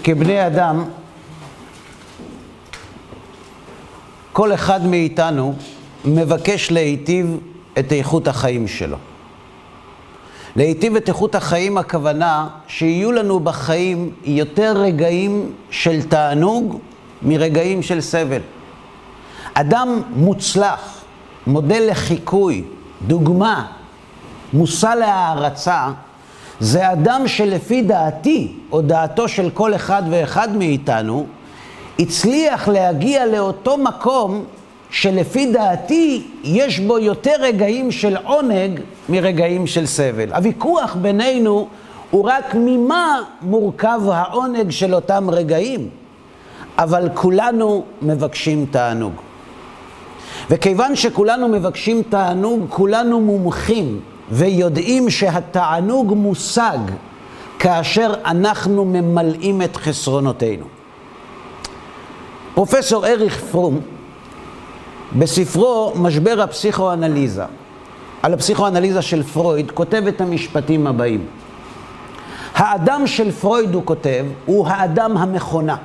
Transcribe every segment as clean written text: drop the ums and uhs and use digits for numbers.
כבני אדם, כל אחד מאיתנו מבקש להיטיב את איכות החיים שלו. להיטיב את איכות החיים, הכוונה שיהיו לנו בחיים יותר רגעים של תענוג מרגעים של סבל. אדם מוצלח, מודל לחיקוי, דוגמה, מושא להערצה, זה אדם שלפי דעתי, או דעתו של כל אחד ואחד מאיתנו, הצליח להגיע לאותו מקום שלפי דעתי יש בו יותר רגעים של עונג מרגעים של סבל. הוויכוח בינינו הוא רק ממה מורכב העונג של אותם רגעים, אבל כולנו מבקשים תענוג. וכיוון שכולנו מבקשים תענוג, כולנו מומחים ויודעים שהתענוג מושג כאשר אנחנו ממלאים את חסרונותינו. פרופסור אריך פרום, בספרו משבר הפסיכואנליזה, על הפסיכואנליזה של פרויד, כותב את המשפטים הבאים. האדם של פרויד, הוא כותב, הוא האדם המכונה,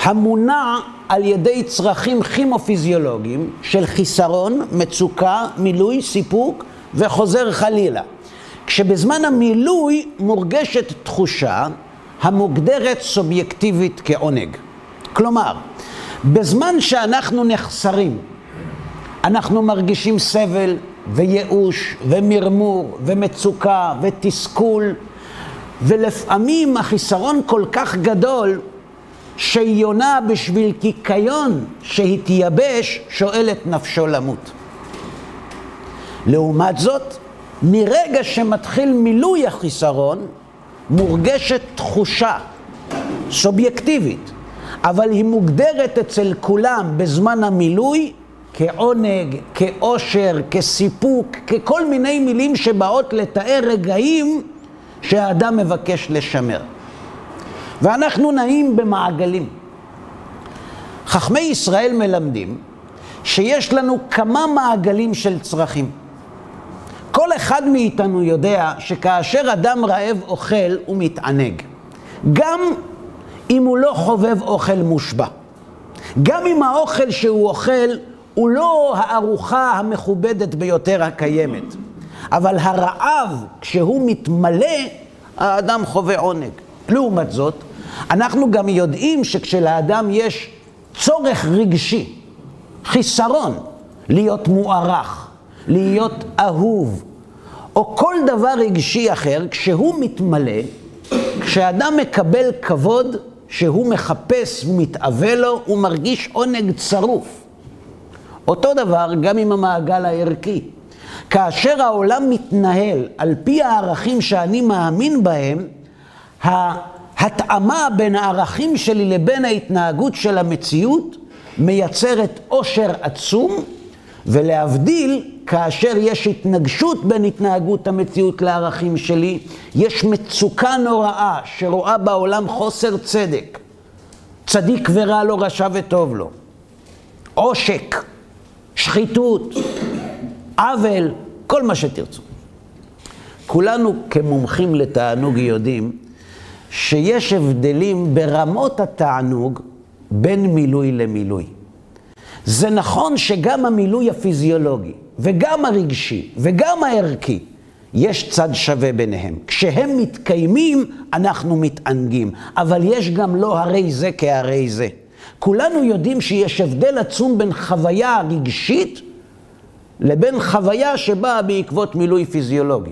המונע על ידי צרכים כימופיזיולוגיים של חיסרון, מצוקה, מילוי, סיפוק וחוזר חלילה. כשבזמן המילוי מורגשת תחושה המוגדרת סובייקטיבית כעונג. כלומר, בזמן שאנחנו נחסרים, אנחנו מרגישים סבל וייאוש ומרמור ומצוקה ותסכול, ולפעמים החיסרון כל כך גדול שיונה בשביל קיקיון שהתייבש שואל את נפשו למות. לעומת זאת, מרגע שמתחיל מילוי החיסרון, מורגשת תחושה סובייקטיבית, אבל היא מוגדרת אצל כולם בזמן המילוי כעונג, כאושר, כסיפוק, ככל מיני מילים שבאות לתאר רגעים שהאדם מבקש לשמר. ואנחנו נעים במעגלים. חכמי ישראל מלמדים שיש לנו כמה מעגלים של צרכים. כל אחד מאיתנו יודע שכאשר אדם רעב אוכל הוא מתענג. גם אם הוא לא חובב אוכל מושבע. גם אם האוכל שהוא אוכל הוא לא הארוחה המכובדת ביותר הקיימת. אבל הרעב, כשהוא מתמלא, האדם חווה עונג. לעומת זאת, אנחנו גם יודעים שכשלאדם יש צורך רגשי, חיסרון, להיות מוערך, להיות אהוב, או כל דבר רגשי אחר, כשהוא מתמלא, כשאדם מקבל כבוד שהוא מחפש ומתאווה לו, הוא מרגיש עונג צרוף. אותו דבר גם עם המעגל הערכי. כאשר העולם מתנהל על פי הערכים שאני מאמין בהם, ההתאמה בין הערכים שלי לבין ההתנהגות של המציאות מייצרת עושר עצום, ולהבדיל, כאשר יש התנגשות בין התנהגות המציאות לערכים שלי, יש מצוקה נוראה שרואה בעולם חוסר צדק, צדיק ורע לו, רשע וטוב לו, עושק, שחיתות, עוול, כל מה שתרצו. כולנו כמומחים לתענוג יודעים שיש הבדלים ברמות התענוג בין מילוי למילוי. זה נכון שגם המילוי הפיזיולוגי וגם הרגשי וגם הערכי, יש צד שווה ביניהם. כשהם מתקיימים אנחנו מתענגים, אבל יש גם לא הרי זה כהרי זה. כולנו יודעים שיש הבדל עצום בין חוויה רגשית לבין חוויה שבאה בעקבות מילוי פיזיולוגי.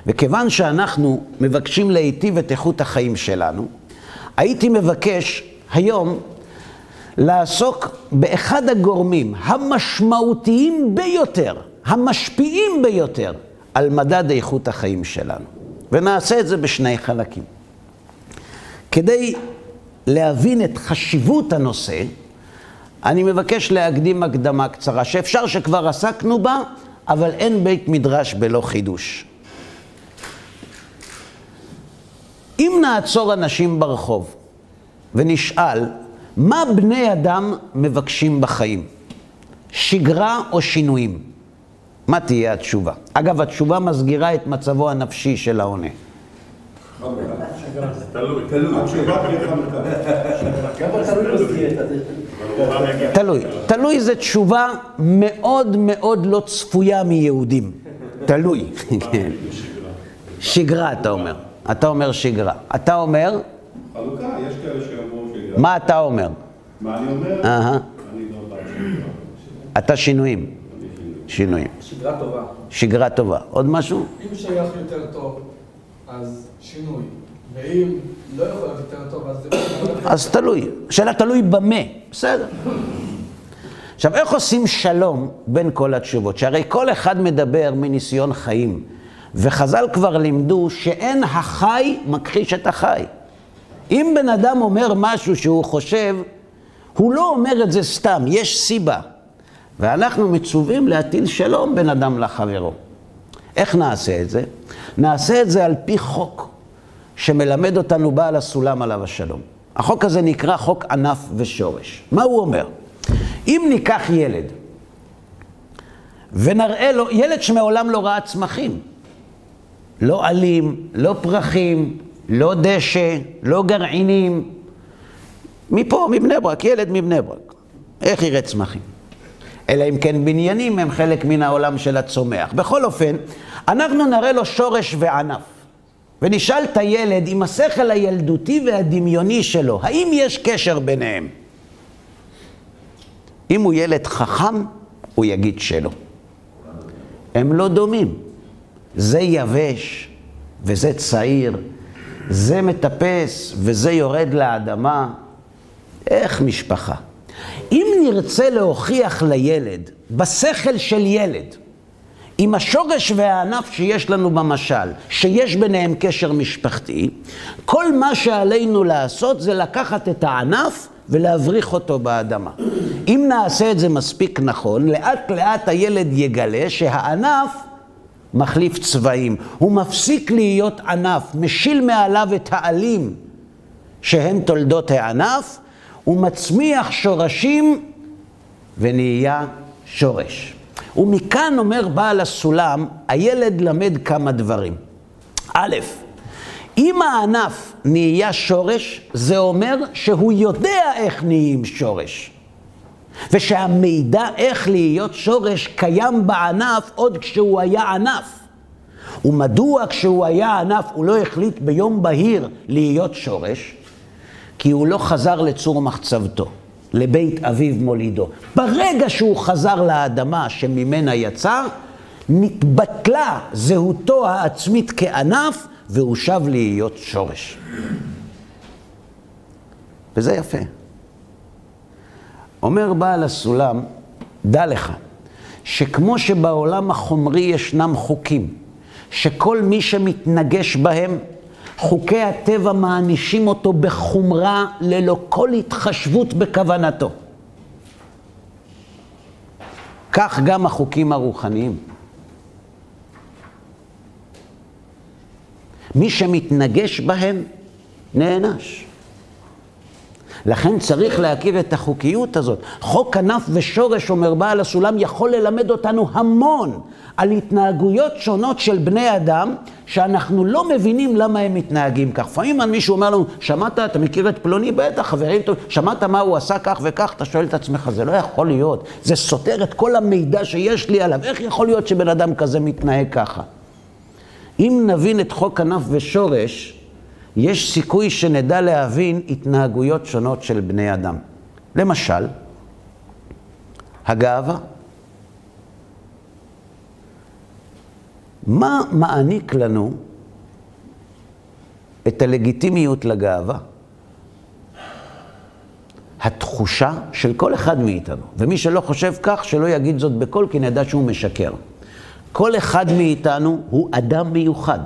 וכיוון שאנחנו מבקשים להיטיב את איכות החיים שלנו, הייתי מבקש היום לעסוק באחד הגורמים המשמעותיים ביותר, המשפיעים ביותר על מדד איכות החיים שלנו. ונעשה את זה בשני חלקים. כדי להבין את חשיבות הנושא, אני מבקש להקדים הקדמה קצרה, שאפשר שכבר עסקנו בה, אבל אין בית מדרש בלא חידוש. אם נעצור אנשים ברחוב ונשאל, מה בני אדם מבקשים בחיים? שגרה או שינויים? מה תהיה התשובה? אגב, התשובה מסגירה את מצבו הנפשי של העונה. תלוי. תלוי. תלוי זה תשובה מאוד מאוד לא צפויה מיהודים. תלוי. שגרה אתה אומר. אתה אומר שגרה. אתה אומר? חלוקה, יש כאלה שאמרו שגרה. מה אתה אומר? מה אני אומר? אני לא בא שגרה. אתה שינויים. שינויים. שגרה טובה. שגרה טובה. עוד משהו? אם שייך יותר טוב, אז שינוי. ואם לא יכול להיות יותר טוב, אז תלוי. שאלה תלוי במה. בסדר. עכשיו, איך עושים שלום בין כל התשובות? שהרי כל אחד מדבר מניסיון חיים. וחז"ל כבר לימדו שאין החי מכחיש את החי. אם בן אדם אומר משהו שהוא חושב, הוא לא אומר את זה סתם, יש סיבה. ואנחנו מצווים להטיל שלום בין אדם לחברו. איך נעשה את זה? נעשה את זה על פי חוק שמלמד אותנו בעל הסולם עליו השלום. החוק הזה נקרא חוק ענף ושורש. מה הוא אומר? אם ניקח ילד ונראה לו, ילד שמעולם לא ראה צמחים, לא עלים, לא פרחים, לא דשא, לא גרעינים, מפה, מבני ברק, ילד מבני ברק, איך יראה צמחים? אלא אם כן בניינים הם חלק מן העולם של הצומח. בכל אופן, אנחנו נראה לו שורש וענף. ונשאל את הילד עם השכל הילדותי והדמיוני שלו, האם יש קשר ביניהם? אם הוא ילד חכם, הוא יגיד שלא. הם לא דומים. זה יבש וזה צעיר, זה מטפס וזה יורד לאדמה. איך משפחה? אם נרצה להוכיח לילד, בשכל של ילד, עם השורש והענף שיש לנו במשל, שיש ביניהם קשר משפחתי, כל מה שעלינו לעשות זה לקחת את הענף ולהבריך אותו באדמה. אם נעשה את זה מספיק נכון, לאט לאט הילד יגלה שהענף מחליף צבעים. הוא מפסיק להיות ענף, משיל מעליו את העלים שהן תולדות הענף, הוא מצמיח שורשים ונהיה שורש. ומכאן אומר בעל הסולם, הילד למד כמה דברים. א', אם הענף נהיה שורש, זה אומר שהוא יודע איך נהיים שורש. ושהמידע איך להיות שורש קיים בענף עוד כשהוא היה ענף. ומדוע כשהוא היה ענף הוא לא החליט ביום בהיר להיות שורש? כי הוא לא חזר לצור מחצבתו, לבית אביו מולידו. ברגע שהוא חזר לאדמה שממנה יצא, נתבטלה זהותו העצמית כענף, והוא שב להיות שורש. וזה יפה. אומר בעל הסולם, דע לך, שכמו שבעולם החומרי ישנם חוקים, שכל מי שמתנגש בהם, חוקי הטבע מענישים אותו בחומרה ללא כל התחשבות בכוונתו. כך גם החוקים הרוחניים. מי שמתנגש בהם נענש. לכן צריך להכיר את החוקיות הזאת. חוק ענף ושורש, אומר בעל הסולם, יכול ללמד אותנו המון על התנהגויות שונות של בני אדם, שאנחנו לא מבינים למה הם מתנהגים כך. לפעמים מישהו אומר לנו, שמעת, אתה מכיר את פלוני? בטח, חברים, שמעת מה הוא עשה כך וכך? אתה שואל את עצמך, זה לא יכול להיות. זה סותר את כל המידע שיש לי עליו. איך יכול להיות שבן אדם כזה מתנהג ככה? אם נבין את חוק ענף ושורש, יש סיכוי שנדע להבין התנהגויות שונות של בני אדם. למשל, הגאווה. מה מעניק לנו את הלגיטימיות לגאווה? התחושה של כל אחד מאיתנו. ומי שלא חושב כך, שלא יגיד זאת בקול, כי נדע שהוא משקר. כל אחד מאיתנו הוא אדם מיוחד.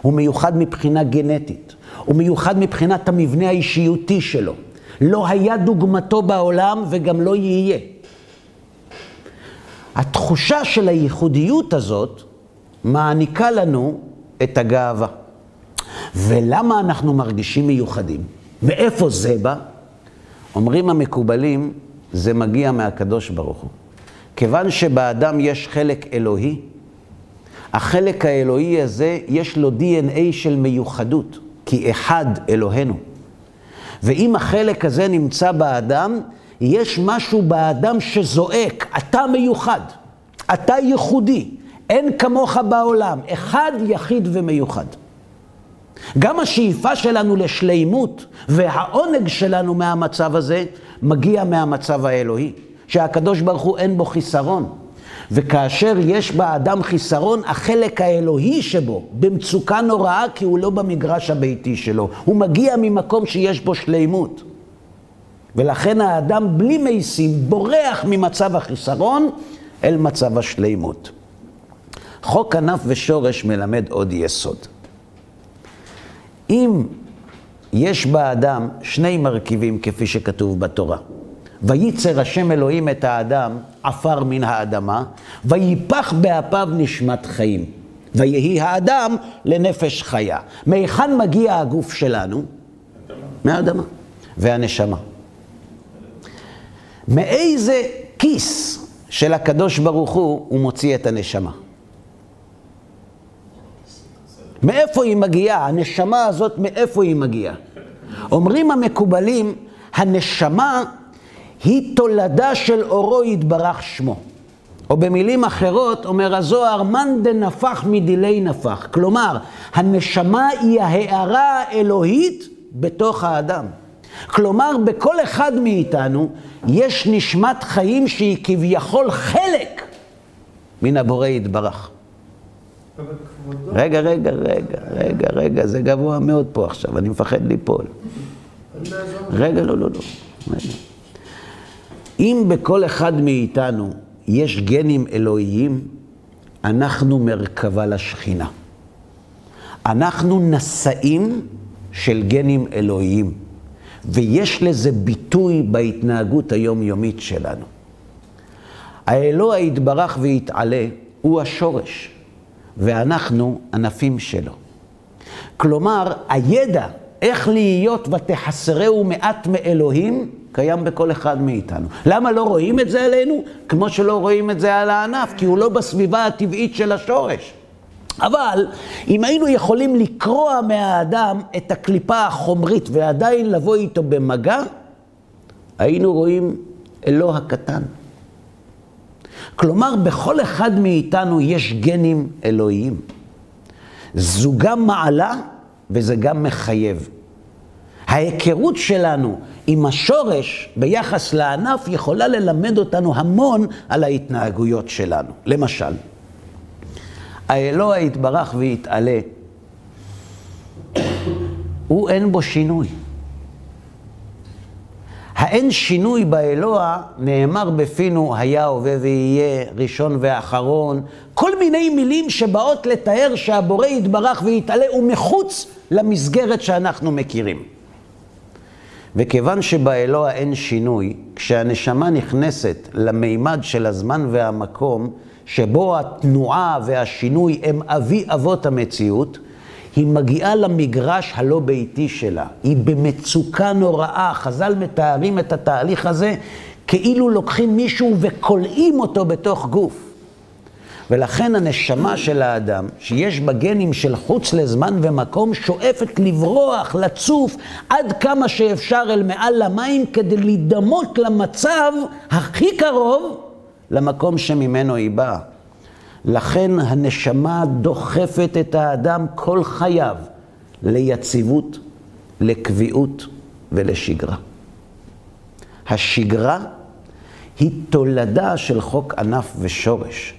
הוא מיוחד מבחינה גנטית. הוא מיוחד מבחינת המבנה האישיותי שלו. לא היה דוגמתו בעולם וגם לא יהיה. התחושה של הייחודיות הזאת מעניקה לנו את הגאווה. ולמה אנחנו מרגישים מיוחדים? מאיפה זה בא? אומרים המקובלים, זה מגיע מהקדוש ברוך הוא. כיוון שבאדם יש חלק אלוהי, החלק האלוהי הזה יש לו DNA של מיוחדות, כי כי אחד אלוהינו. ואם החלק הזה נמצא באדם, יש משהו באדם שזועק, אתה מיוחד, אתה ייחודי, אין כמוך בעולם, אחד יחיד ומיוחד. גם השאיפה שלנו לשלימות והעונג שלנו מהמצב הזה מגיע מהמצב האלוהי, שהקדוש ברוך הוא אין בו חיסרון. וכאשר יש באדם חיסרון, החלק האלוהי שבו במצוקה נוראה, כי הוא לא במגרש הביתי שלו. הוא מגיע ממקום שיש בו שלימות. ולכן האדם בלי מייסים בורח ממצב החיסרון אל מצב השלימות. חוק כנף ושורש מלמד עוד יסוד. אם יש באדם שני מרכיבים כפי שכתוב בתורה, וייצר השם אלוהים את האדם עפר מן האדמה, ויפח באפיו נשמת חיים, ויהי האדם לנפש חיה. מהיכן מגיע הגוף שלנו? מהאדמה. והנשמה. מאיזה כיס של הקדוש ברוך הוא מוציא את הנשמה? מאיפה היא מגיעה? הנשמה הזאת מאיפה היא מגיעה? אומרים המקובלים, הנשמה היא תולדה של אורו יתברך שמו. או במילים אחרות, אומר הזוהר, מן דנפח מדילי נפח. כלומר, הנשמה היא ההארה האלוהית בתוך האדם. כלומר, בכל אחד מאיתנו יש נשמת חיים שהיא כביכול חלק מן הבורא יתברך. רגע, זה גבוה מאוד פה עכשיו, אני מפחד ליפול. רגע, לא. אם בכל אחד מאיתנו יש גנים אלוהיים, אנחנו מרכבה לשכינה. אנחנו נשאים של גנים אלוהיים, ויש לזה ביטוי בהתנהגות היומיומית שלנו. האלוה יתברך ויתעלה הוא השורש, ואנחנו ענפים שלו. כלומר, הידע איך להיות ותחסרהו מעט מאלוהים, קיים בכל אחד מאיתנו. למה לא רואים את זה עלינו? כמו שלא רואים את זה על הענף, כי הוא לא בסביבה הטבעית של השורש. אבל אם היינו יכולים לקרוע מהאדם את הקליפה החומרית ועדיין לבוא איתו במגע, היינו רואים אלוה הקטן. כלומר, בכל אחד מאיתנו יש גנים אלוהיים. זו גם מעלה וזה גם מחייב. ההיכרות שלנו עם השורש ביחס לענף יכולה ללמד אותנו המון על ההתנהגויות שלנו. למשל, האלוה יתברך ויתעלה, הוא אין בו שינוי. האין שינוי באלוה נאמר בפינו היה הווה ויהיה, ראשון ואחרון, כל מיני מילים שבאות לתאר שהבורא יתברך ויתעלה הוא מחוץ למסגרת שאנחנו מכירים. וכיוון שבאלוה אין שינוי, כשהנשמה נכנסת למימד של הזמן והמקום, שבו התנועה והשינוי הם אבי אבות המציאות, היא מגיעה למגרש הלא ביתי שלה. היא במצוקה נוראה. חז"ל מתארים את התהליך הזה כאילו לוקחים מישהו וקולעים אותו בתוך גוף. ולכן הנשמה של האדם, שיש בה גנים של חוץ לזמן ומקום, שואפת לברוח, לצוף, עד כמה שאפשר אל מעל למים, כדי להידמות למצב הכי קרוב למקום שממנו היא באה. לכן הנשמה דוחפת את האדם כל חייו ליציבות, לקביעות ולשגרה. השגרה היא תולדה של חוק ענף ושורש.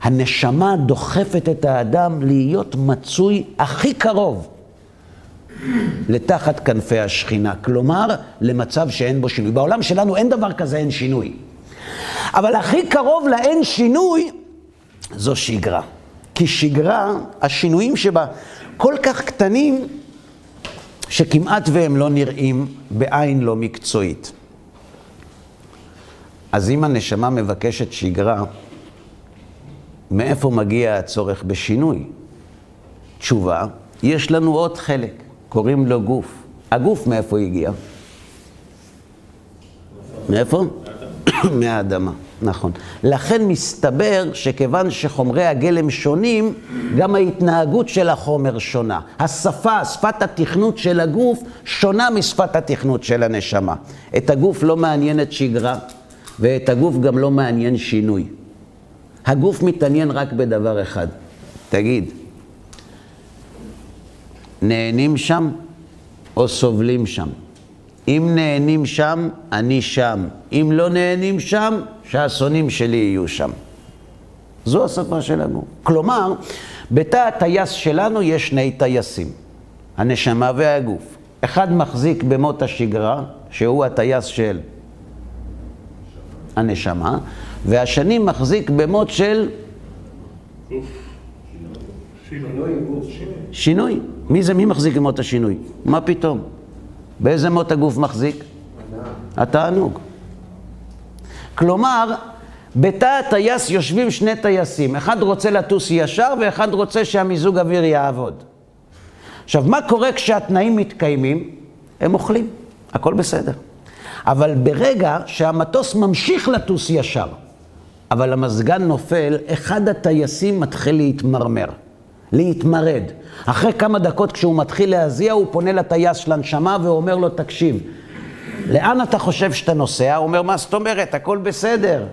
הנשמה דוחפת את האדם להיות מצוי הכי קרוב לתחת כנפי השכינה, כלומר למצב שאין בו שינוי. בעולם שלנו אין דבר כזה, אין שינוי. אבל הכי קרוב לאין שינוי זו שגרה. כי שגרה, השינויים שבה כל כך קטנים שכמעט והם לא נראים בעין לא מקצועית. אז אם הנשמה מבקשת שגרה, מאיפה מגיע הצורך בשינוי? תשובה, יש לנו עוד חלק, קוראים לו גוף. הגוף מאיפה הגיע? מאיפה? מהאדמה. נכון. לכן מסתבר שכיוון שחומרי הגלם שונים, גם ההתנהגות של החומר שונה. השפה, שפת התכנות של הגוף, שונה משפת התכנות של הנשמה. את הגוף לא מעניינת שגרה, ואת הגוף גם לא מעניין שינוי. הגוף מתעניין רק בדבר אחד. תגיד, נהנים שם או סובלים שם? אם נהנים שם, אני שם. אם לא נהנים שם, שהשונאים שלי יהיו שם. זו השפה של הגוף. כלומר, בתא הטייס שלנו יש שני טייסים, הנשמה והגוף. אחד מחזיק במות השגרה, שהוא הטייס של הנשמה, והשני מחזיק במות של שינוי. מי מחזיק במות השינוי? מה פתאום? באיזה מות הגוף מחזיק? התענוג. כלומר, בתא הטייס יושבים שני טייסים. אחד רוצה לטוס ישר ואחד רוצה שהמיזוג אוויר יעבוד. עכשיו, מה קורה כשהתנאים מתקיימים? הם אוכלים, הכל בסדר. אבל ברגע שהמטוס ממשיך לטוס ישר, אבל המזגן נופל, אחד הטייסים מתחיל להתמרד. אחרי כמה דקות כשהוא מתחיל להזיע, הוא פונה לטייס של הנשמה ואומר לו, תקשיב, לאן אתה חושב שאתה נוסע? הוא אומר, מה זאת אומרת? הכל בסדר.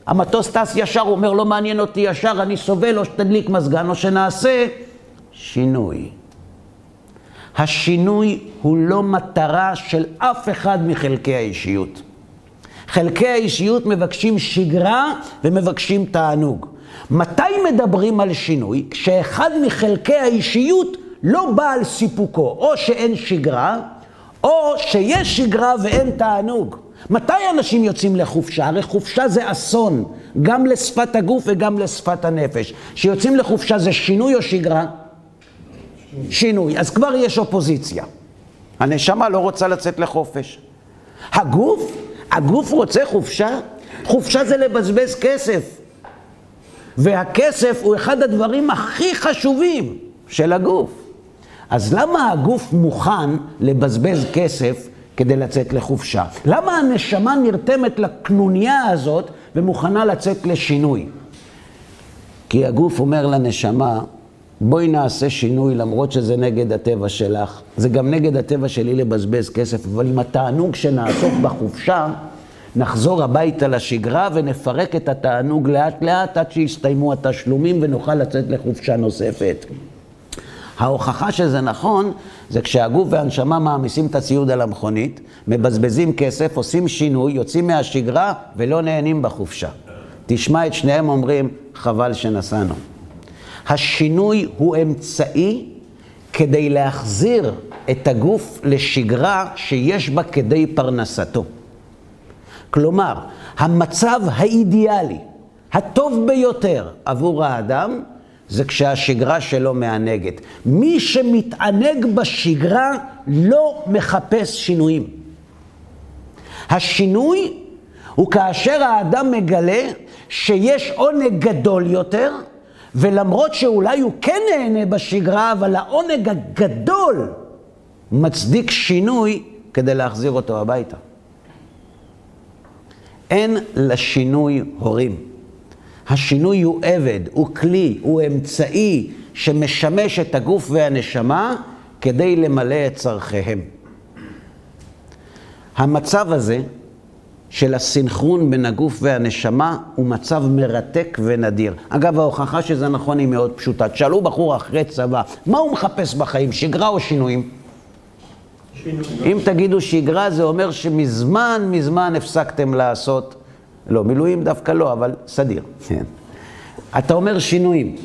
המטוס טס ישר, הוא אומר, לא מעניין אותי ישר, אני סובל, או שתדליק מזגן, או שנעשה שינוי. השינוי הוא לא מטרה של אף אחד מחלקי האישיות. חלקי האישיות מבקשים שגרה ומבקשים תענוג. מתי מדברים על שינוי? כשאחד מחלקי האישיות לא בא על סיפוקו, או שאין שגרה, או שיש שגרה ואין תענוג. מתי אנשים יוצאים לחופשה? הרי חופשה זה אסון, גם לשפת הגוף וגם לשפת הנפש. שיוצאים לחופשה זה שינוי או שגרה? שינוי. אז כבר יש אופוזיציה. הנשמה לא רוצה לצאת לחופש. הגוף רוצה חופשה? חופשה זה לבזבז כסף. והכסף הוא אחד הדברים הכי חשובים של הגוף. אז למה הגוף מוכן לבזבז כסף כדי לצאת לחופשה? למה הנשמה נרתמת לקנוניה הזאת ומוכנה לצאת לשינוי? כי הגוף אומר לנשמה, בואי נעשה שינוי למרות שזה נגד הטבע שלך. זה גם נגד הטבע שלי לבזבז כסף, אבל עם התענוג שנעסוק בחופשה, נחזור הביתה לשגרה ונפרק את התענוג לאט לאט עד שיסתיימו התשלומים ונוכל לצאת לחופשה נוספת. ההוכחה שזה נכון זה כשהגוף והנשמה מעמיסים את הציוד על המכונית, מבזבזים כסף, עושים שינוי, יוצאים מהשגרה ולא נהנים בחופשה. תשמע את שניהם אומרים, חבל שנסענו. השינוי הוא אמצעי כדי להחזיר את הגוף לשגרה שיש בה כדי פרנסתו. כלומר, המצב האידיאלי, הטוב ביותר עבור האדם, זה כשהשגרה שלו מענגת. מי שמתענג בשגרה לא מחפש שינויים. השינוי הוא כאשר האדם מגלה שיש עונג גדול יותר, ולמרות שאולי הוא כן נהנה בשגרה, אבל העונג הגדול מצדיק שינוי כדי להחזיר אותו הביתה. אין לשינוי הורים. השינוי הוא עבד, הוא כלי, הוא אמצעי שמשמש את הגוף והנשמה כדי למלא את צרכיהם. המצב הזה של הסינכרון בין הגוף והנשמה הוא מצב מרתק ונדיר. אגב, ההוכחה שזה נכון היא מאוד פשוטה. תשאלו בחור אחרי צבא, מה הוא מחפש בחיים, שגרה או שינויים? אם תגידו שגרה, זה אומר שמזמן הפסקתם לעשות, לא, מילואים דווקא לא, אבל סדיר. כן. אתה אומר שינויים,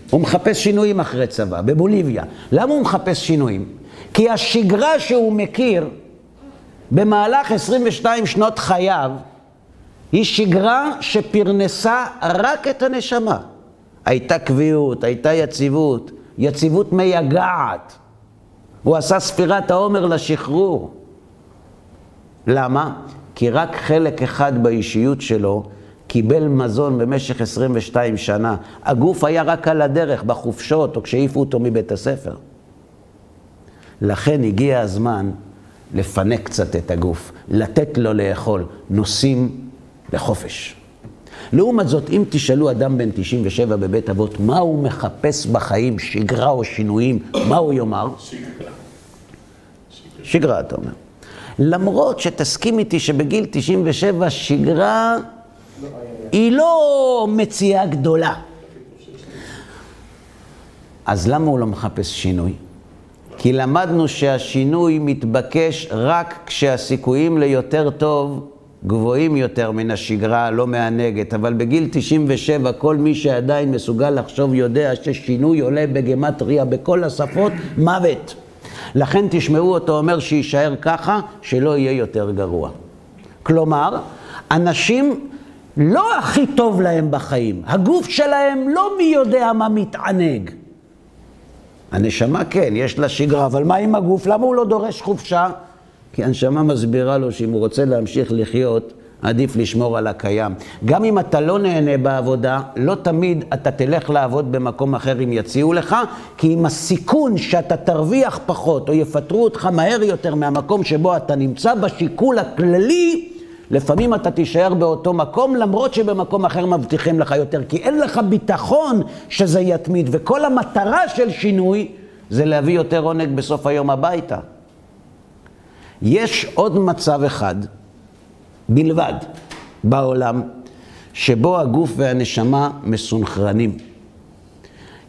הוא מחפש שינויים אחרי צבא, בבוליביה. למה הוא מחפש שינויים? כי השגרה שהוא מכיר במהלך 22 שנות חייו, היא שגרה שפרנסה רק את הנשמה. הייתה קביעות, הייתה יציבות, יציבות מייגעת. הוא עשה ספירת העומר לשחרור. למה? כי רק חלק אחד באישיות שלו קיבל מזון במשך 22 שנה. הגוף היה רק על הדרך, בחופשות, או כשהעיפו אותו מבית הספר. לכן הגיע הזמן לפנק קצת את הגוף, לתת לו לאכול. נוסעים לחופש. לעומת זאת, אם תשאלו אדם בן 97 בבית אבות, מה הוא מחפש בחיים, שגרה או שינויים, מה הוא יאמר? שגרה, אתה אומר. למרות שתסכים איתי שבגיל 97 שגרה היא לא מציאה גדולה. אז למה הוא לא מחפש שינוי? כי למדנו שהשינוי מתבקש רק כשהסיכויים ליותר טוב גבוהים יותר מן השגרה, לא מהנגד. אבל בגיל 97 כל מי שעדיין מסוגל לחשוב יודע ששינוי עולה בגמטריה בכל השפות מוות. לכן תשמעו אותו אומר שישאר ככה, שלא יהיה יותר גרוע. כלומר, אנשים לא הכי טוב להם בחיים. הגוף שלהם לא מי יודע מה מתענג. הנשמה כן, יש לה שגרה, אבל מה עם הגוף? למה הוא לא דורש חופשה? כי הנשמה מסבירה לו שאם הוא רוצה להמשיך לחיות, עדיף לשמור על הקיים. גם אם אתה לא נהנה בעבודה, לא תמיד אתה תלך לעבוד במקום אחר אם יציעו לך, כי עם הסיכון שאתה תרוויח פחות או יפטרו אותך מהר יותר מהמקום שבו אתה נמצא בשיקול הכללי, לפעמים אתה תישאר באותו מקום, למרות שבמקום אחר מבטיחים לך יותר, כי אין לך ביטחון שזה יתמיד, וכל המטרה של שינוי זה להביא יותר עונג בסוף היום הביתה. יש עוד מצב אחד בלבד בעולם שבו הגוף והנשמה מסונכרנים.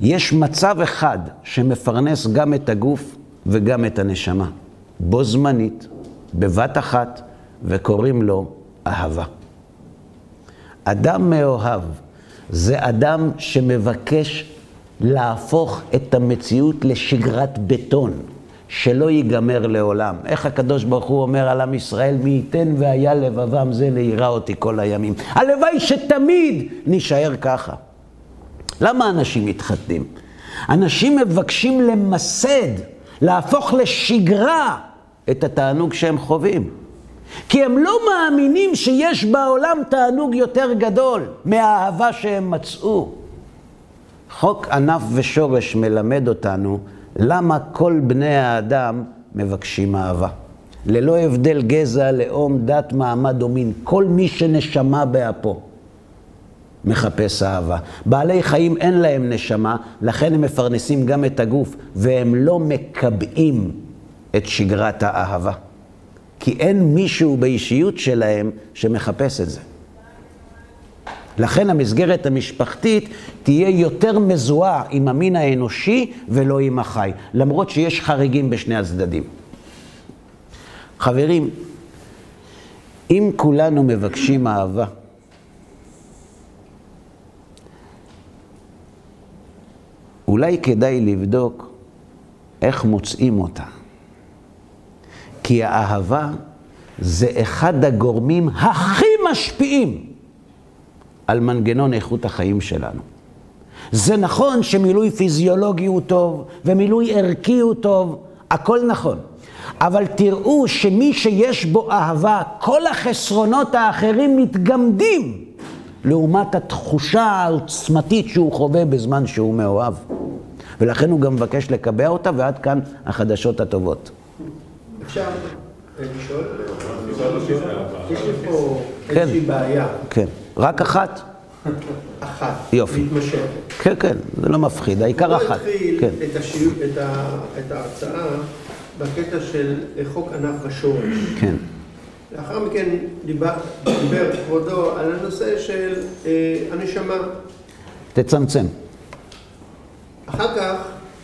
יש מצב אחד שמפרנס גם את הגוף וגם את הנשמה, בו זמנית, בבת אחת, וקוראים לו אהבה. אדם מאוהב זה אדם שמבקש להפוך את המציאות לשגרת בטון, שלא ייגמר לעולם. איך הקדוש ברוך הוא אומר על עם ישראל, מי ייתן והיה לבבם זה ליראה אותי כל הימים. הלוואי שתמיד נשאר ככה. למה אנשים מתחתנים? אנשים מבקשים למסד, להפוך לשגרה את התענוג שהם חווים. כי הם לא מאמינים שיש בעולם תענוג יותר גדול מהאהבה שהם מצאו. חוק ענף ושורש מלמד אותנו למה כל בני האדם מבקשים אהבה. ללא הבדל גזע, לאום, דת, מעמד או מין. כל מי שנשמה באפו מחפש אהבה. בעלי חיים אין להם נשמה, לכן הם מפרנסים גם את הגוף, והם לא מקבעים את שגרת האהבה. כי אין מישהו באישיות שלהם שמחפש את זה. לכן המסגרת המשפחתית תהיה יותר מזוהה עם המין האנושי ולא עם החי, למרות שיש חריגים בשני הצדדים. חברים, אם כולנו מבקשים אהבה, אולי כדאי לבדוק איך מוצאים אותה. כי האהבה זה אחד הגורמים הכי משפיעים על מנגנון איכות החיים שלנו. זה נכון שמילוי פיזיולוגי הוא טוב, ומילוי ערכי הוא טוב, הכל נכון. אבל תראו שמי שיש בו אהבה, כל החסרונות האחרים מתגמדים, לעומת התחושה העוצמתית שהוא חווה בזמן שהוא מאוהב. ולכן הוא גם מבקש לקבע אותה, ועד כאן החדשות הטובות. אפשר לשאול? יש לי פה איזושהי בעיה. כן, רק אחת? אחת. יופי. מתמשכת. כן, כן, זה לא מפחיד, העיקר אחת. הוא התחיל את ההרצאה בקטע של חוק ענף ושורש. כן. לאחר מכן דיבר כבודו על הנושא של הנשמה. תצמצם. אחר כך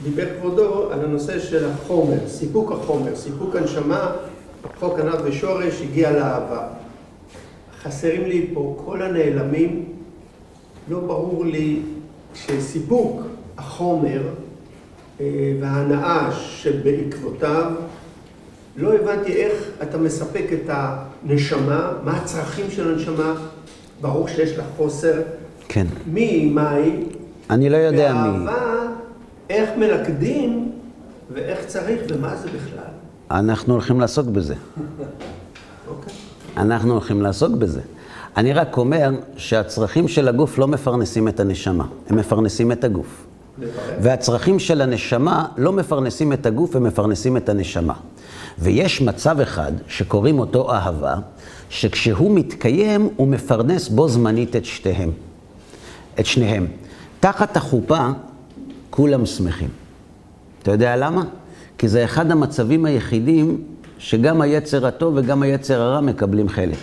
דיבר כבודו על הנושא של החומר, סיפוק החומר, סיפוק הנשמה, חוק ענף ושורש הגיע לאהבה. חסרים לי פה כל הנעלמים, לא ברור לי שסיפוק החומר וההנאה שבעקבותיו, לא הבנתי איך אתה מספק את הנשמה, מה הצרכים של הנשמה, ברור שיש לך חוסר. כן. מי, מהי? אני לא יודע מי. והאהבה, איך מלכדים ואיך צריך ומה זה בכלל. אנחנו הולכים לעסוק בזה. אוקיי. אנחנו הולכים לעסוק בזה. אני רק אומר שהצרכים של הגוף לא מפרנסים את הנשמה, הם מפרנסים את הגוף. והצרכים של הנשמה לא מפרנסים את הגוף, הם מפרנסים את הנשמה. ויש מצב אחד שקוראים אותו אהבה, שכשהוא מתקיים, הוא מפרנס בו זמנית את שניהם. תחת החופה, כולם שמחים. אתה יודע למה? כי זה אחד המצבים היחידים שגם היצר הטוב וגם היצר הרע מקבלים חלק.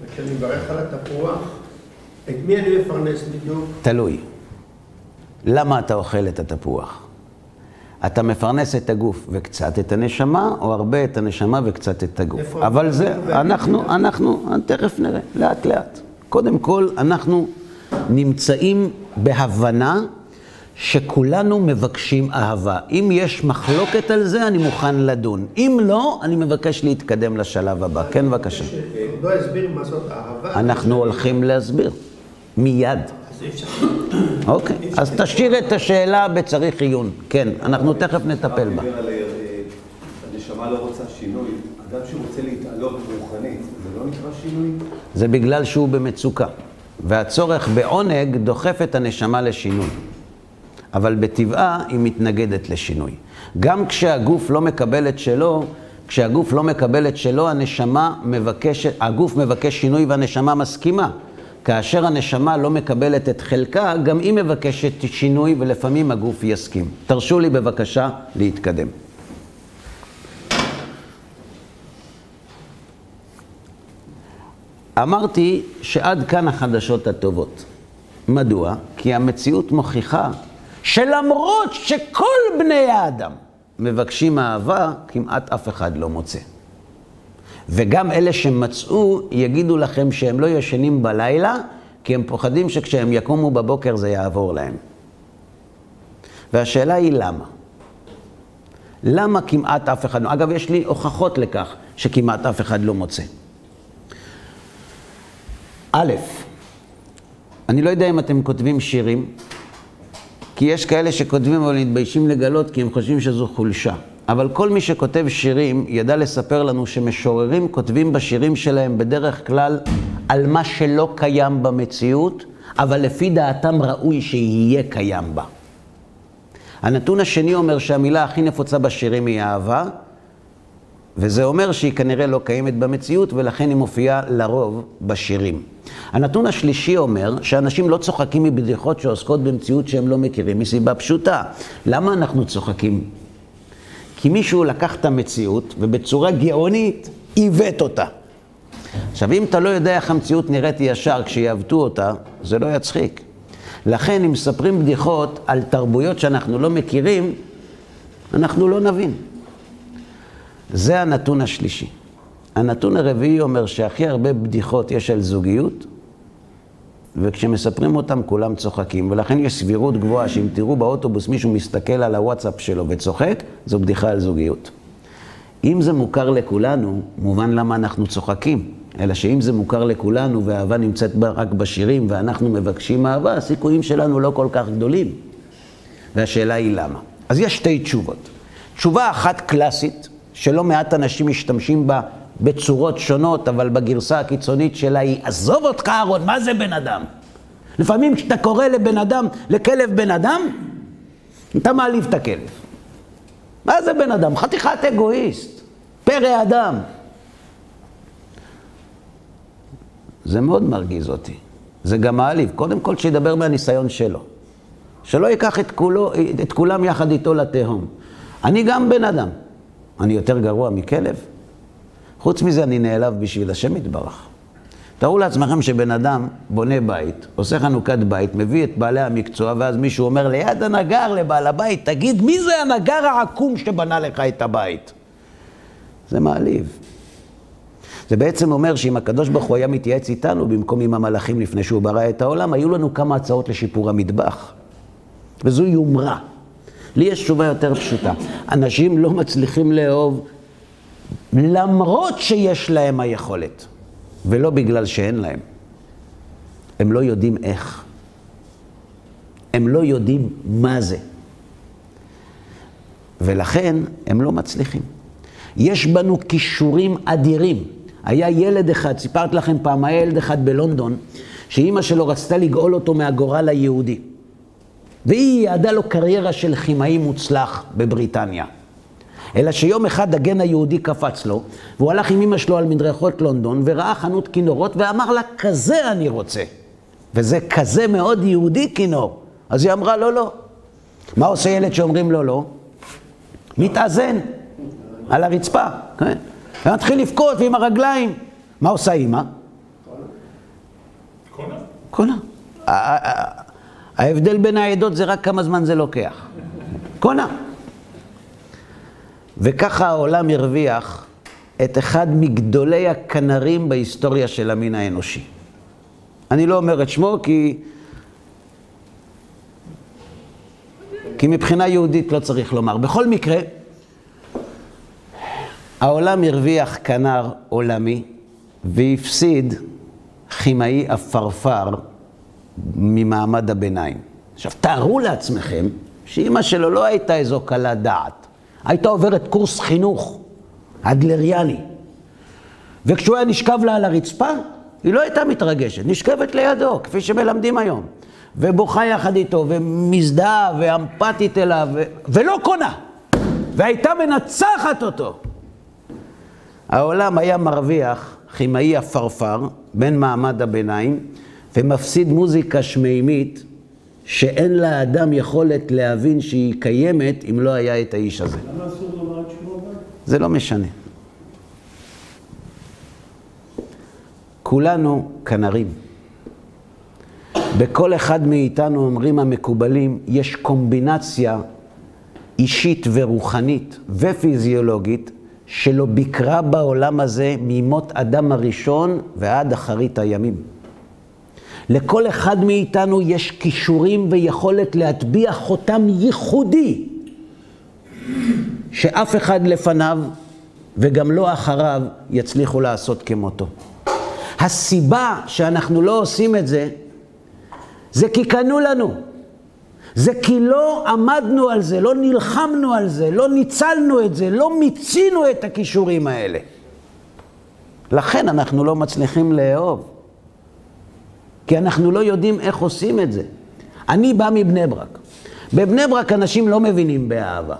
וכשאני מברך על התפוח, את מי אני מפרנס בדיוק? תלוי. למה אתה אוכל את התפוח? אתה מפרנס את הגוף וקצת את הנשמה, או הרבה את הנשמה וקצת את הגוף. אבל זה, אנחנו, תכף נראה, לאט לאט. קודם כל, אנחנו נמצאים בהבנה שכולנו מבקשים אהבה. אם יש מחלוקת על זה, אני מוכן לדון. אם לא, אני מבקש להתקדם לשלב הבא. כן, בבקשה. לא הסביר מה זאת אהבה. אנחנו הולכים להסביר. מיד. אוקיי, אז תשאיר את השאלה בצריך עיון. כן, אנחנו תכף נטפל בה. הנשמה לא רוצה שינוי. אדם שרוצה להתעלות רוחנית, זה לא נקרא שינוי? זה בגלל שהוא במצוקה. והצורך בעונג דוחף את הנשמה לשינוי. אבל בטבעה היא מתנגדת לשינוי. גם כשהגוף לא מקבל את שלו, הגוף מבקש שינוי והנשמה מסכימה. כאשר הנשמה לא מקבלת את חלקה, גם היא מבקשת שינוי ולפעמים הגוף יסכים. תרשו לי בבקשה להתקדם. אמרתי שעד כאן החדשות הטובות. מדוע? כי המציאות מוכיחה שלמרות שכל בני האדם מבקשים אהבה, כמעט אף אחד לא מוצא. וגם אלה שמצאו יגידו לכם שהם לא ישנים בלילה, כי הם פוחדים שכשהם יקומו בבוקר זה יעבור להם. והשאלה היא למה? למה כמעט אף אחד לא? אגב, יש לי הוכחות לכך שכמעט אף אחד לא מוצא. א', אני לא יודע אם אתם כותבים שירים, כי יש כאלה שכותבים אבל מתביישים לגלות כי הם חושבים שזו חולשה. אבל כל מי שכותב שירים ידע לספר לנו שמשוררים כותבים בשירים שלהם בדרך כלל על מה שלא קיים במציאות, אבל לפי דעתם ראוי שיהיה קיים בה. הנתון השני אומר שהמילה הכי נפוצה בשירים היא אהבה, וזה אומר שהיא כנראה לא קיימת במציאות, ולכן היא מופיעה לרוב בשירים. הנתון השלישי אומר שאנשים לא צוחקים מבדיחות שעוסקות במציאות שהם לא מכירים, מסיבה פשוטה. למה אנחנו צוחקים? כי מישהו לקח את המציאות ובצורה גאונית עיוות אותה. עכשיו, אם אתה לא יודע איך המציאות נראית ישר כשיעוותו אותה, זה לא יצחיק. לכן, אם מספרים בדיחות על תרבויות שאנחנו לא מכירים, אנחנו לא נבין. זה הנתון השלישי. הנתון הרביעי אומר שהכי הרבה בדיחות יש על זוגיות, וכשמספרים אותם כולם צוחקים, ולכן יש סבירות גבוהה שאם תראו באוטובוס מישהו מסתכל על הוואטסאפ שלו וצוחק, זו בדיחה על זוגיות. אם זה מוכר לכולנו, מובן למה אנחנו צוחקים, אלא שאם זה מוכר לכולנו והאהבה נמצאת רק בשירים ואנחנו מבקשים אהבה, הסיכויים שלנו לא כל כך גדולים. והשאלה היא למה. אז יש שתי תשובות. תשובה אחת קלאסית, שלא מעט אנשים משתמשים בה בצורות שונות, אבל בגרסה הקיצונית שלה היא, עזוב אותך אהרון, מה זה בן אדם? לפעמים כשאתה קורא לבן אדם, לכלב בן אדם, אתה מעליב את הכלב. מה זה בן אדם? חתיכת אגואיסט, פרא אדם. זה מאוד מרגיז אותי. זה גם מעליב. קודם כל שידבר מהניסיון שלו. שלא ייקח את כולם יחד איתו לתהום. אני גם בן אדם. אני יותר גרוע מכלב. חוץ מזה אני נעלב בשביל השם יתברך. תראו לעצמכם שבן אדם בונה בית, עושה חנוכת בית, מביא את בעלי המקצוע, ואז מישהו אומר ליד הנגר לבעל הבית, תגיד, מי זה הנגר העקום שבנה לך את הבית? זה מעליב. זה בעצם אומר שאם הקדוש ברוך הוא היה מתייעץ איתנו במקום עם המלאכים לפני שהוא ברא את העולם, היו לנו כמה הצעות לשיפור המטבח. וזו יומרה. לי יש תשובה יותר פשוטה. אנשים לא מצליחים לאהוב למרות שיש להם היכולת, ולא בגלל שאין להם. הם לא יודעים איך. הם לא יודעים מה זה. ולכן הם לא מצליחים. יש בנו כישורים אדירים. היה ילד אחד, סיפרתי לכם פעם, היה ילד אחד בלונדון, שאמא שלו רצתה לגאול אותו מהגורל היהודי. והיא יעדה לו קריירה של כימאי מוצלח בבריטניה. אלא שיום אחד הגן היהודי קפץ לו, והוא הלך עם אמא שלו על מדרכות לונדון, וראה חנות כינורות, ואמר לה, כזה אני רוצה. וזה כזה מאוד יהודי כינור. אז היא אמרה, לא, לא. מה עושה ילד שאומרים לו לא? מתאזן על הרצפה. כן? ומתחיל לבכות ועם הרגליים. מה עושה אמא? קונה. ההבדל בין העדות זה רק כמה זמן זה לוקח. קונה. וככה העולם הרוויח את אחד מגדולי הכנרים בהיסטוריה של המין האנושי. אני לא אומר את שמו כי מבחינה יהודית לא צריך לומר. בכל מקרה, העולם הרוויח כנר עולמי והפסיד כימאי אפרפר ממעמד הביניים. עכשיו, תארו לעצמכם שאמא שלו לא הייתה איזו קלה דעת. הייתה עוברת קורס חינוך אדלריאני. וכשהוא היה נשכב לה על הרצפה, היא לא הייתה מתרגשת, נשכבת לידו, כפי שמלמדים היום. ובוכה יחד איתו, ומזדהה, ואמפתית אליו, ולא קונה. והייתה מנצחת אותו. העולם היה מרוויח כימאי אפרפר בין מעמד הביניים, ומפסיד מוזיקה שמימית, שאין לאדם יכולת להבין שהיא קיימת אם לא היה את האיש הזה. למה אסור לומר את שמו אבל? זה לא משנה. כולנו כנרים. בכל אחד מאיתנו, אומרים המקובלים, יש קומבינציה אישית ורוחנית ופיזיולוגית שלא ביקרה בעולם הזה ממות אדם הראשון ועד אחרית הימים. לכל אחד מאיתנו יש כישורים ויכולת להטביע חותם ייחודי שאף אחד לפניו וגם לא אחריו יצליחו לעשות כמותו. הסיבה שאנחנו לא עושים את זה, זה כי קנו לנו. זה כי לא עמדנו על זה, לא נלחמנו על זה, לא ניצלנו את זה, לא מיצינו את הכישורים האלה. לכן אנחנו לא מצליחים לאהוב. כי אנחנו לא יודעים איך עושים את זה. אני בא מבני ברק. בבני ברק אנשים לא מבינים באהבה.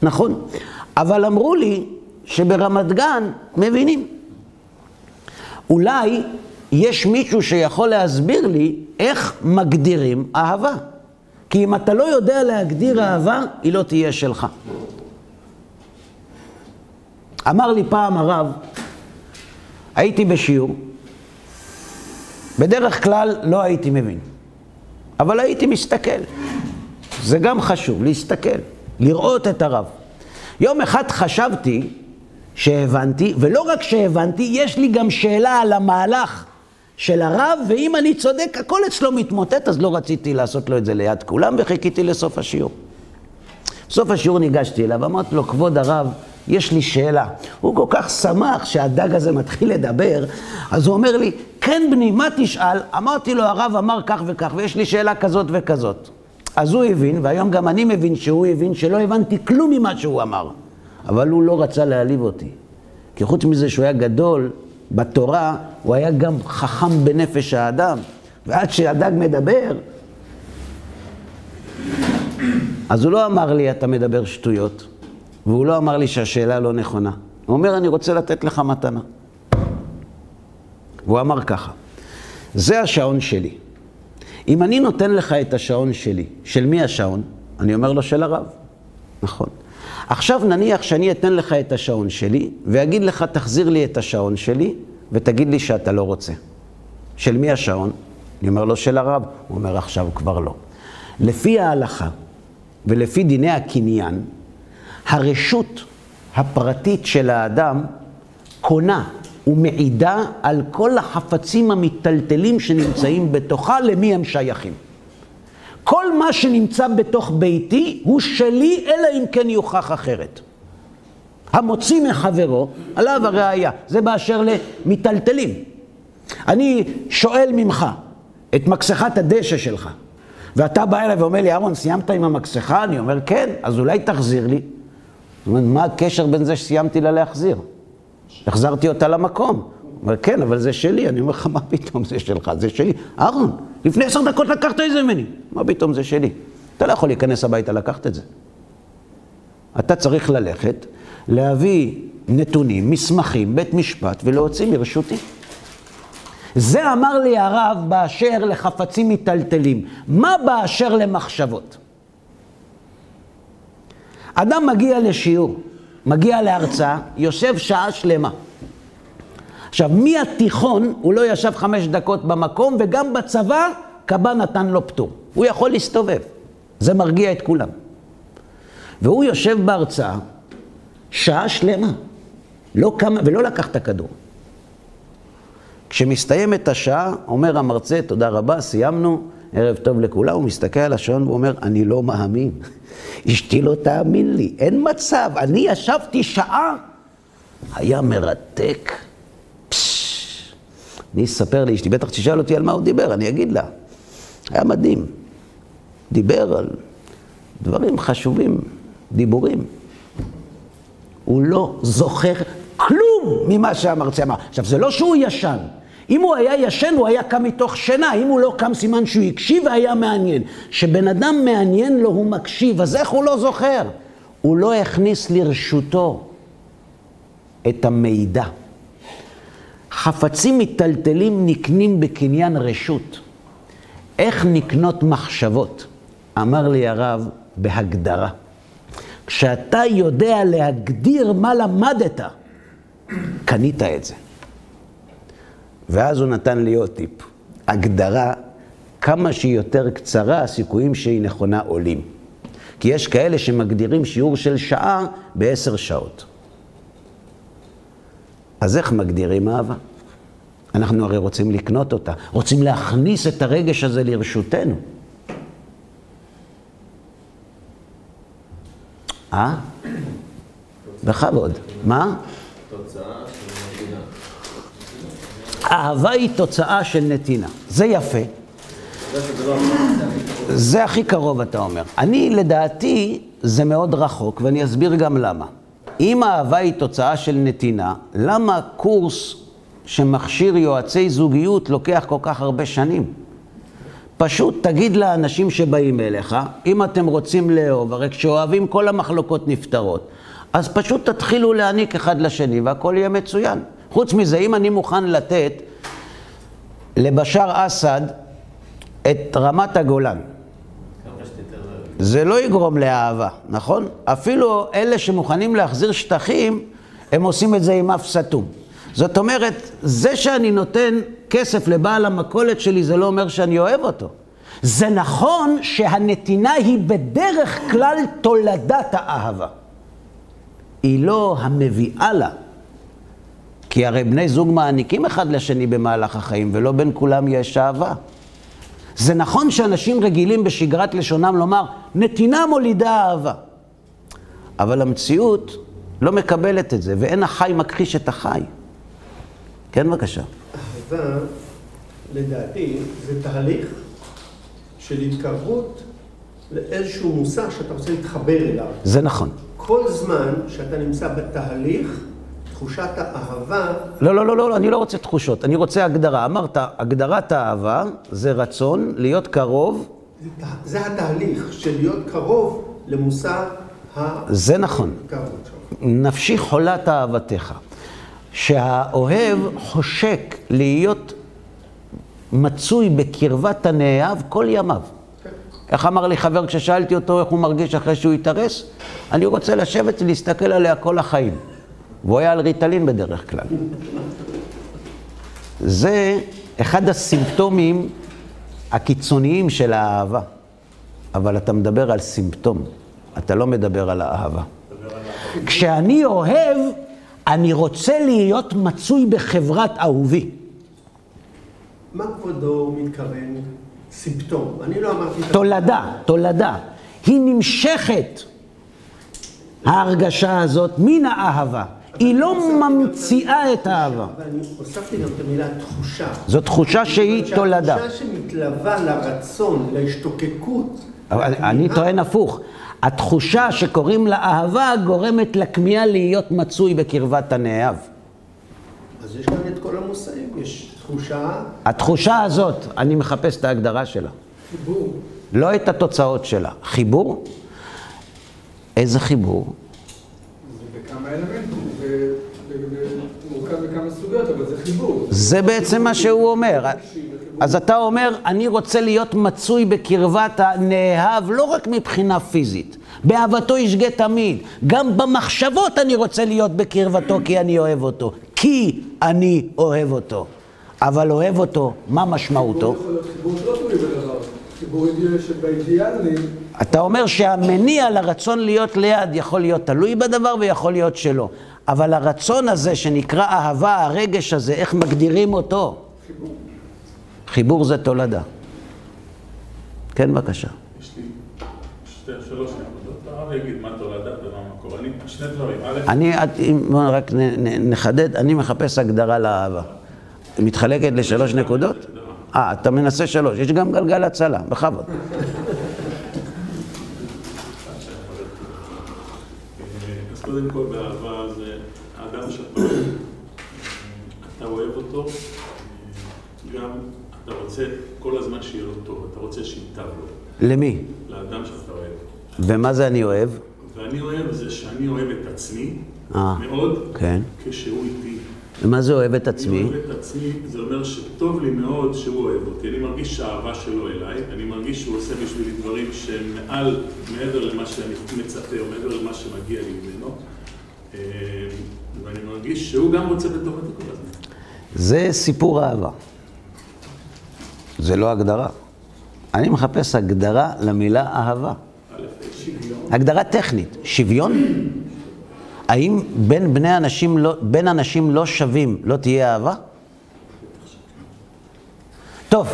נכון? אבל אמרו לי שברמת גן מבינים. אולי יש מישהו שיכול להסביר לי איך מגדירים אהבה. כי אם אתה לא יודע להגדיר אהבה, היא לא תהיה שלך. אמר לי פעם הרב, הייתי בשיעור, בדרך כלל לא הייתי מבין, אבל הייתי מסתכל. זה גם חשוב, להסתכל, לראות את הרב. יום אחד חשבתי שהבנתי, ולא רק שהבנתי, יש לי גם שאלה על המהלך של הרב, ואם אני צודק, הכל אצלו מתמוטט, אז לא רציתי לעשות לו את זה ליד כולם, וחיכיתי לסוף השיעור. בסוף השיעור ניגשתי אליו, אמרתי לו, כבוד הרב, יש לי שאלה. הוא כל כך שמח שהדג הזה מתחיל לדבר, אז הוא אומר לי, כן בני, מה תשאל? אמרתי לו, הרב אמר כך וכך, ויש לי שאלה כזאת וכזאת. אז הוא הבין, והיום גם אני מבין שהוא הבין, שלא הבנתי כלום ממה שהוא אמר. אבל הוא לא רצה להעליב אותי. כי חוץ מזה שהוא היה גדול בתורה, הוא היה גם חכם בנפש האדם. ועד שהדג מדבר, אז הוא לא אמר לי, אתה מדבר שטויות. והוא לא אמר לי שהשאלה לא נכונה. הוא אומר, אני רוצה לתת לך מתנה. והוא אמר ככה, זה השעון שלי. אם אני נותן לך את השעון שלי, של מי השעון? אני אומר לו, של הרב. נכון. עכשיו נניח שאני אתן לך את השעון שלי, ואגיד לך, תחזיר לי את השעון שלי, ותגיד לי שאתה לא רוצה. של מי השעון? אני אומר לו, של הרב. הוא אומר, עכשיו כבר לא. לפי ההלכה, ולפי דיני הקניין, הרשות הפרטית של האדם קונה ומעידה על כל החפצים המטלטלים שנמצאים בתוכה, למי הם שייכים. כל מה שנמצא בתוך ביתי הוא שלי, אלא אם כן יוכח אחרת. המוציא מחברו, עליו הראיה. זה באשר למטלטלים. אני שואל ממך את מקסחת הדשא שלך, ואתה בא אליי ואומר לי, אהרון, סיימת עם המקסחה? אני אומר, כן, אז אולי תחזיר לי. זאת אומרת, מה הקשר בין זה שסיימתי לה להחזיר? החזרתי אותה למקום. הוא אומר, כן, אבל זה שלי. אני אומר לך, מה פתאום זה שלך? זה שלי. אהרון, לפני 10 דקות לקחת את זה ממני. מה פתאום זה שלי? אתה לא יכול להיכנס הביתה לקחת את זה. אתה צריך ללכת, להביא נתונים, מסמכים, בית משפט, ולהוציא מרשותי. זה אמר לי הרב באשר לחפצים מטלטלים. מה באשר למחשבות? אדם מגיע לשיעור, מגיע להרצאה, יושב שעה שלמה. עכשיו, מהתיכון הוא לא ישב 5 דקות במקום, וגם בצבא קבע נתן לו פטור. הוא יכול להסתובב. זה מרגיע את כולם. והוא יושב בהרצאה שעה שלמה, לא קמה, ולא לקח את הכדור. כשמסתיימת השעה, אומר המרצה, תודה רבה, סיימנו, ערב טוב לכולם, הוא מסתכל על השעון ואומר, אני לא מאמין. אשתי לא תאמין לי, אין מצב, אני ישבתי שעה, היה מרתק. אני אספר לאשתי, בטח תשאל אותי על מה הוא דיבר, אני אגיד לה. היה מדהים. דיבר על דברים חשובים, דיבורים. הוא לא זוכר כלום ממה שהמרצה אמר. עכשיו, זה לא שהוא ישן. אם הוא היה ישן, הוא היה קם מתוך שינה. אם הוא לא קם, סימן שהוא הקשיב והיה מעניין. שבן אדם מעניין לו, הוא מקשיב. אז איך הוא לא זוכר? הוא לא הכניס לרשותו את המידע. חפצים מטלטלים נקנים בקניין רשות. איך נקנות מחשבות? אמר לי הרב, בהגדרה. כשאתה יודע להגדיר מה למדת, קנית את זה. ואז הוא נתן לי עוד טיפ. הגדרה, כמה שהיא יותר קצרה, הסיכויים שהיא נכונה עולים. כי יש כאלה שמגדירים שיעור של שעה ב10 שעות. אז איך מגדירים אהבה? אנחנו הרי רוצים לקנות אותה, רוצים להכניס את הרגש הזה לרשותנו. בכבוד. מה? תוצאה של נתינה. אהבה היא תוצאה של נתינה. זה יפה. זה הכי קרוב, אתה אומר. אני, לדעתי, זה מאוד רחוק, ואני אסביר גם למה. אם האהבה היא תוצאה של נתינה, למה קורס שמכשיר יועצי זוגיות לוקח כל כך הרבה שנים? פשוט תגיד לאנשים שבאים אליך, אם אתם רוצים לאהוב, הרי כשאוהבים כל המחלוקות נפתרות, אז פשוט תתחילו להעניק אחד לשני והכל יהיה מצוין. חוץ מזה, אם אני מוכן לתת לבשאר אסד את רמת הגולן, זה לא יגרום לאהבה, נכון? אפילו אלה שמוכנים להחזיר שטחים, הם עושים את זה עם אף סתום. זאת אומרת, זה שאני נותן כסף לבעל המכולת שלי, זה לא אומר שאני אוהב אותו. זה נכון שהנתינה היא בדרך כלל תולדת האהבה. היא לא המביאה לה. כי הרי בני זוג מעניקים אחד לשני במהלך החיים, ולא בין כולם יש אהבה. זה נכון שאנשים רגילים בשגרת לשונם לומר, נתינה מולידה אהבה. אבל המציאות לא מקבלת את זה, ואין החי מכחיש את החי. כן, בבקשה. אהבה, לדעתי, זה תהליך של התקרבות לאיזשהו מושג שאתה רוצה להתחבר אליו. זה נכון. כל זמן שאתה נמצא בתהליך, תחושת האהבה... לא, אני לא רוצה תחושות, אני רוצה הגדרה. אמרת, הגדרת האהבה זה רצון להיות קרוב. זה התהליך של להיות קרוב למושג זה נכון. נפשי חולת אהבתך. שהאוהב חושק להיות מצוי בקרבת הנאהב כל ימיו. איך אמר לי חבר כששאלתי אותו איך הוא מרגיש אחרי שהוא יתארס? אני רוצה לשבת ולהסתכל עליה כל החיים. והוא היה על ריטלין בדרך כלל. זה אחד הסימפטומים הקיצוניים של האהבה. אבל אתה מדבר על סימפטום. אתה לא מדבר על האהבה. כשאני אוהב, אני רוצה להיות מצוי בחברת אהובי. מה כבודו מתכוון? סימפטום. אני לא אמרתי... תולדה. היא נמשכת, ההרגשה הזאת, מן האהבה. היא לא ממציאה את האהבה. אבל אני הוספתי גם את המילה תחושה. זו תחושה שהיא תולדה. התחושה שמתלווה לרצון, להשתוקקות. אבל אני טוען הפוך. התחושה שקוראים לאהבה גורמת לכמיהה להיות מצוי בקרבת הנאהב. אז יש כאן את כל המושאים. יש תחושה... התחושה הזאת, אני מחפש את ההגדרה שלה. חיבור. לא את התוצאות שלה. חיבור? איזה חיבור? בחיבור. זה בעצם מה שהוא אומר. אז אתה אומר, אני רוצה להיות מצוי בקרבת הנאהב, לא רק מבחינה פיזית. באהבתו ישגה תמיד. גם במחשבות אני רוצה להיות בקרבתו כי אני אוהב אותו. כי אני אוהב אותו. אבל אוהב אותו, מה משמעותו? חיבור יכול להיות חיבור שלא תלוי בדבר. חיבור שבאידיאלים... אתה אומר שהמניע לרצון להיות ליד יכול להיות תלוי בדבר ויכול להיות שלא. אבל הרצון הזה שנקרא אהבה, הרגש הזה, איך מגדירים אותו? חיבור. חיבור זה תולדה. כן, בבקשה. יש לי שלוש נקודות. הרב יגיד מה תולדה ומה מקור. אני, שני דברים. רק נחדד, אני מחפש הגדרה לאהבה. מתחלקת לשלוש נקודות? אתה מנסה שלוש. יש גם גלגל הצלה, בכבוד. אז קודם כל באהבה זה האדם שאתה אוהב אותו, גם אתה רוצה כל הזמן שיהיה לו טוב, אתה רוצה שייטב לו. למי? לאדם שאתה אוהב. ומה זה אני אוהב? ואני אוהב זה שאני אוהב את עצמי מאוד, כן. כשהוא איתי. ומה זה אוהב את עצמי? אני אוהב את עצמי, זה אומר שטוב לי מאוד שהוא אוהב אותי. אני מרגיש שהאהבה שלו אליי, אני מרגיש שהוא עושה בשבילי דברים שהם מעבר למה שאני מצפה, או מעבר למה שמגיע לי ממנו. ואני מרגיש שהוא גם רוצה בטובתי כל הזמן. זה סיפור אהבה. זה לא הגדרה. אני מחפש הגדרה למילה אהבה. הגדרה טכנית. שוויון? האם בין אנשים לא שווים לא תהיה אהבה? טוב.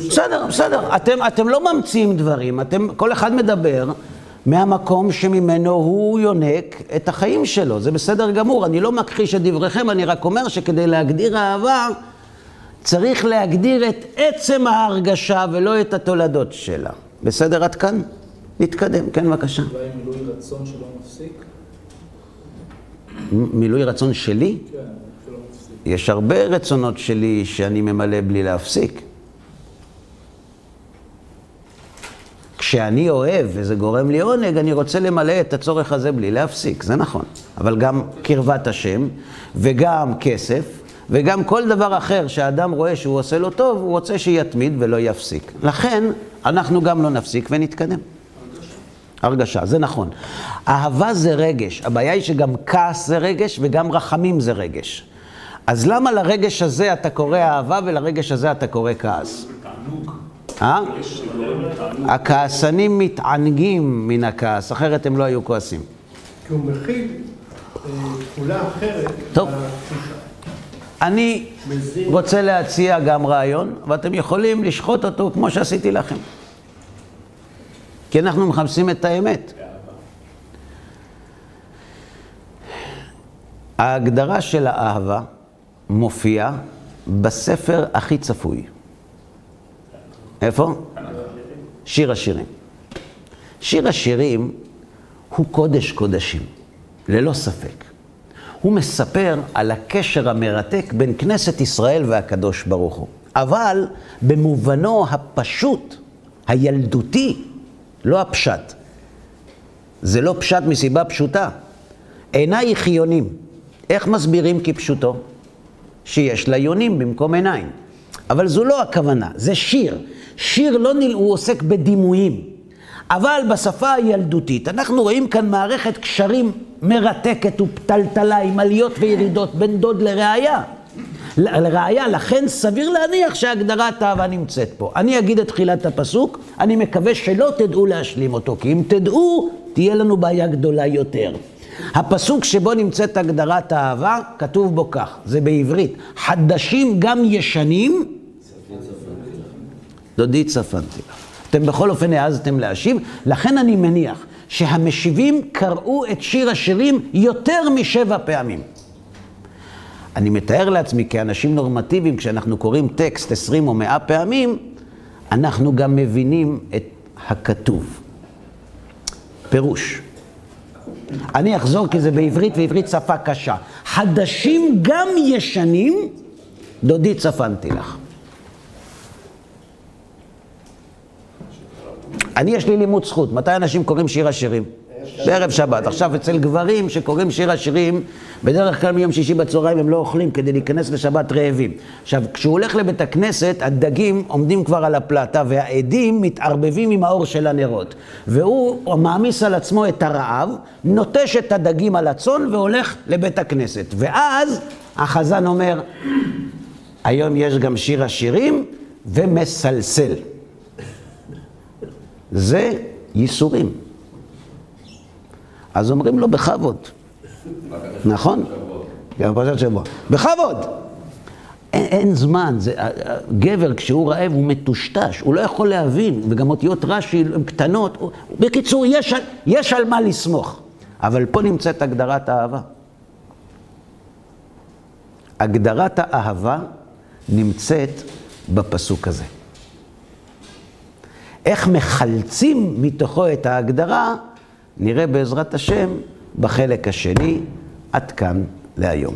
בסדר. אתם לא ממציאים דברים. כל אחד מדבר מהמקום שממנו הוא יונק את החיים שלו. זה בסדר גמור. אני לא מכחיש את דבריכם, אני רק אומר שכדי להגדיר אהבה, צריך להגדיר את עצם ההרגשה ולא את התולדות שלה. בסדר עד כאן? נתקדם. כן, בבקשה. אולי מילוי רצון שלא מפסיק? מילוי רצון שלי? כן, שלא מפסיק. יש הרבה רצונות שלי שאני ממלא בלי להפסיק. כשאני אוהב וזה גורם לי עונג, אני רוצה למלא את הצורך הזה בלי להפסיק, זה נכון. אבל גם קרבת השם, וגם כסף, וגם כל דבר אחר שהאדם רואה שהוא עושה לו טוב, הוא רוצה שיתמיד ולא יפסיק. לכן, אנחנו גם לא נפסיק ונתקדם. הרגשה, זה נכון. אהבה זה רגש. הבעיה היא שגם כעס זה רגש וגם רחמים זה רגש. אז למה לרגש הזה אתה קורא אהבה ולרגש הזה אתה קורא כעס? הכעסנים מתענגים מן הכעס, אחרת הם לא היו כועסים. כי הוא מכיל תכולה אחרת. טוב. אני רוצה להציע גם רעיון, ואתם יכולים לשחוט אותו כמו שעשיתי לכם. כי אנחנו מחפשים את האמת. ההגדרה של האהבה מופיעה בספר הכי צפוי. איפה? שיר השירים. שיר השירים הוא קודש קודשים, ללא ספק. הוא מספר על הקשר המרתק בין כנסת ישראל והקדוש ברוך הוא. אבל במובנו הפשוט, הילדותי, לא הפשט. זה לא פשט מסיבה פשוטה. עינייך יונים. איך מסבירים כפשוטו? שיש לה יונים במקום עיניים. אבל זו לא הכוונה, זה שיר. שיר לא הוא עוסק בדימויים. אבל בשפה הילדותית אנחנו רואים כאן מערכת קשרים מרתקת ופטלטלה עם עליות וירידות בין דוד לראיה. לכן סביר להניח שהגדרת אהבה נמצאת פה. אני אגיד את תחילת הפסוק, אני מקווה שלא תדעו להשלים אותו, כי אם תדעו, תהיה לנו בעיה גדולה יותר. הפסוק שבו נמצאת הגדרת האהבה, כתוב בו כך, זה בעברית, חדשים גם ישנים, דודי צפנתי לך. אתם בכל אופן העזתם להשיב, לכן אני מניח שהמשיבים קראו את שיר השירים יותר מ7 פעמים. אני מתאר לעצמי כאנשים נורמטיביים, כשאנחנו קוראים טקסט 20 או 100 פעמים, אנחנו גם מבינים את הכתוב. פירוש. אני אחזור כי זה בעברית ועברית שפה קשה. חדשים גם ישנים, דודי צפנתי לך. יש לי לימוד זכות. מתי אנשים קוראים שיר השירים? בערב שבת. עכשיו, אצל גברים שקוראים שיר השירים, בדרך כלל מיום שישי בצהריים הם לא אוכלים כדי להיכנס לשבת רעבים. עכשיו, כשהוא הולך לבית הכנסת, הדגים עומדים כבר על הפלטה, והעדים מתערבבים עם האור של הנרות. והוא מעמיס על עצמו את הרעב, נוטש את הדגים על הצאן והולך לבית הכנסת. ואז החזן אומר, היום יש גם שיר השירים ומסלסל. זה ייסורים. אז אומרים לו בכבוד. נכון? גם פרשת שבוע. בכבוד! אין זמן. גבר כשהוא רעב הוא מטושטש, הוא לא יכול להבין, וגם אותיות רש"י הן קטנות. בקיצור, יש על מה לסמוך. אבל פה נמצאת הגדרת האהבה. הגדרת האהבה נמצאת בפסוק הזה. איך מחלצים מתוכו את ההגדרה, נראה בעזרת השם בחלק השני. עד כאן להיום.